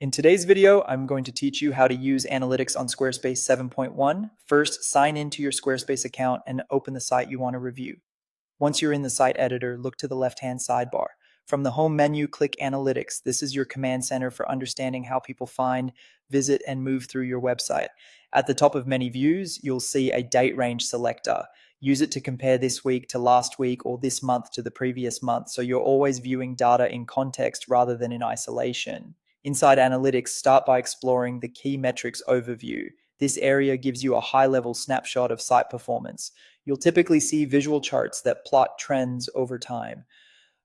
In today's video, I'm going to teach you how to use analytics on Squarespace 7.1. First, sign into your Squarespace account and open the site you want to review. Once you're in the site editor, look to the left-hand sidebar. From the home menu, click Analytics. This is your command center for understanding how people find, visit, and move through your website. At the top of many views, you'll see a date range selector. Use it to compare this week to last week or this month to the previous month, so you're always viewing data in context rather than in isolation. Inside Analytics, start by exploring the Key Metrics overview. This area gives you a high-level snapshot of site performance. You'll typically see visual charts that plot trends over time.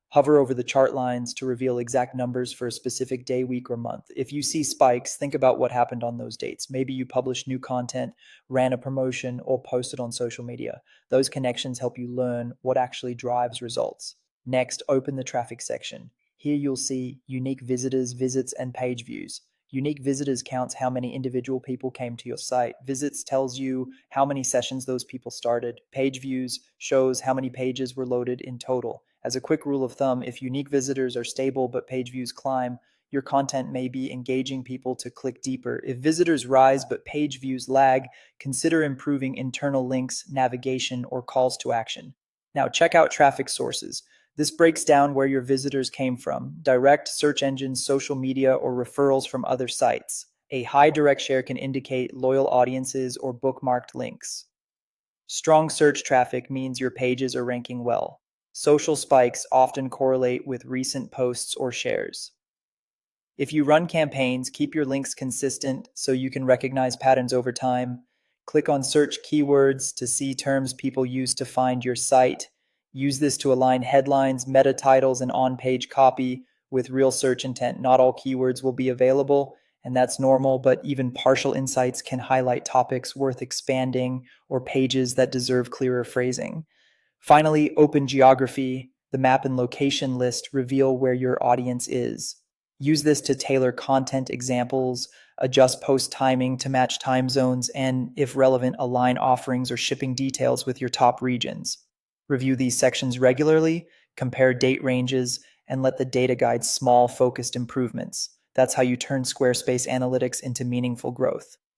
Hover over the chart lines to reveal exact numbers for a specific day, week, or month. If you see spikes, think about what happened on those dates. Maybe you published new content, ran a promotion, or posted on social media. Those connections help you learn what actually drives results. Next, open the traffic section. Here you'll see unique visitors, visits, and page views. Unique visitors counts how many individual people came to your site. Visits tells you how many sessions those people started. Page views shows how many pages were loaded in total. As a quick rule of thumb, if unique visitors are stable but page views climb, your content may be engaging people to click deeper. If visitors rise but page views lag, consider improving internal links, navigation, or calls to action. Now check out traffic sources. This breaks down where your visitors came from: direct, search engines, social media, or referrals from other sites. A high direct share can indicate loyal audiences or bookmarked links. Strong search traffic means your pages are ranking well. Social spikes often correlate with recent posts or shares. If you run campaigns, keep your links consistent so you can recognize patterns over time. Click on search keywords to see terms people use to find your site. Use this to align headlines, meta titles, and on-page copy with real search intent. Not all keywords will be available, and that's normal, but even partial insights can highlight topics worth expanding or pages that deserve clearer phrasing. Finally, open geography. The map and location list reveal where your audience is. Use this to tailor content examples, adjust post timing to match time zones, and, if relevant, align offerings or shipping details with your top regions. Review these sections regularly, compare date ranges, and let the data guide small, focused improvements. That's how you turn Squarespace analytics into meaningful growth.